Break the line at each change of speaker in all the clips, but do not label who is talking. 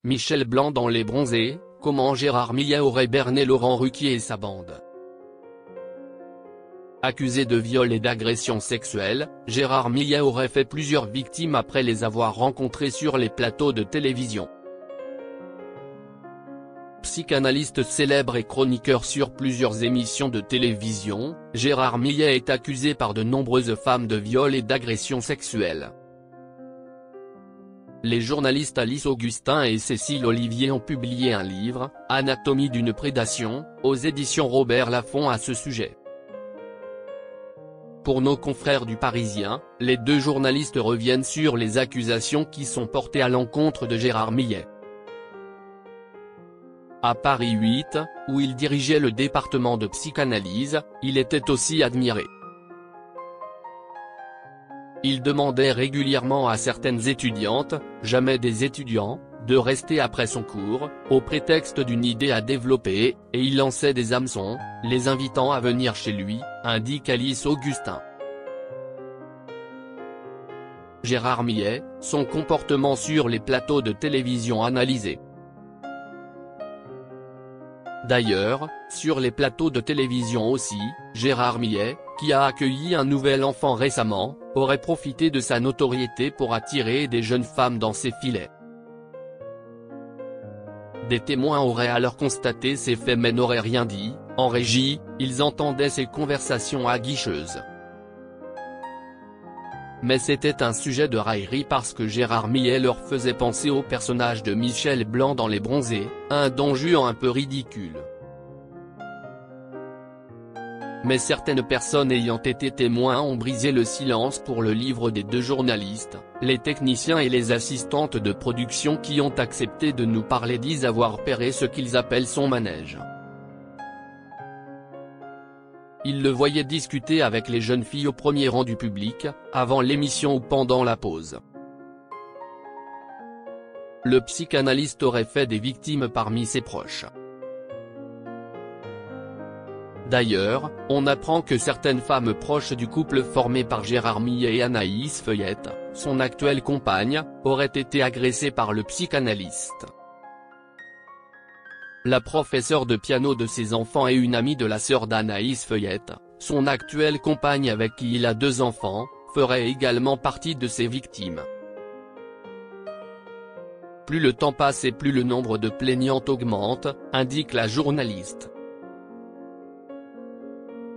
Michel Blanc dans Les Bronzés, comment Gérard Millet aurait berné Laurent Ruquier et sa bande. Accusé de viol et d'agression sexuelle, Gérard Millet aurait fait plusieurs victimes après les avoir rencontrées sur les plateaux de télévision. Psychanalyste célèbre et chroniqueur sur plusieurs émissions de télévision, Gérard Millet est accusé par de nombreuses femmes de viol et d'agression sexuelle. Les journalistes Alice Augustin et Cécile Olivier ont publié un livre, Anatomie d'une prédation, aux éditions Robert Laffont à ce sujet. Pour nos confrères du Parisien, les deux journalistes reviennent sur les accusations qui sont portées à l'encontre de Gérard Millet. À Paris 8, où il dirigeait le département de psychanalyse, il était aussi admiré. Il demandait régulièrement à certaines étudiantes, jamais des étudiants, de rester après son cours, au prétexte d'une idée à développer, et il lançait des hameçons, les invitant à venir chez lui, indique Alice Augustin. Gérard Millet, son comportement sur les plateaux de télévision analysé. D'ailleurs, sur les plateaux de télévision aussi, Gérard Millet, qui a accueilli un nouvel enfant récemment, aurait profité de sa notoriété pour attirer des jeunes femmes dans ses filets. Des témoins auraient alors constaté ces faits mais n'auraient rien dit. En régie, ils entendaient ces conversations aguicheuses. Mais c'était un sujet de raillerie parce que Gérard Millet leur faisait penser au personnage de Michel Blanc dans Les Bronzés, un Don Juan un peu ridicule. Mais certaines personnes ayant été témoins ont brisé le silence pour le livre des deux journalistes. Les techniciens et les assistantes de production qui ont accepté de nous parler disent avoir repéré ce qu'ils appellent son manège. Ils le voyaient discuter avec les jeunes filles au premier rang du public, avant l'émission ou pendant la pause. Le psychanalyste aurait fait des victimes parmi ses proches. D'ailleurs, on apprend que certaines femmes proches du couple formé par Gérard Millet et Anaïs Feuillette, son actuelle compagne, auraient été agressées par le psychanalyste. La professeure de piano de ses enfants et une amie de la sœur d'Anaïs Feuillette, son actuelle compagne avec qui il a 2 enfants, ferait également partie de ces victimes. Plus le temps passe et plus le nombre de plaignantes augmente, indique la journaliste.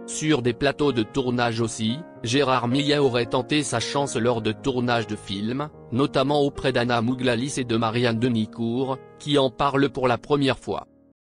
Sur des plateaux de tournage aussi, Gérard Millet aurait tenté sa chance lors de tournages de films, notamment auprès d'Anna Mouglalis et de Marianne Denicourt, qui en parlent pour la première fois.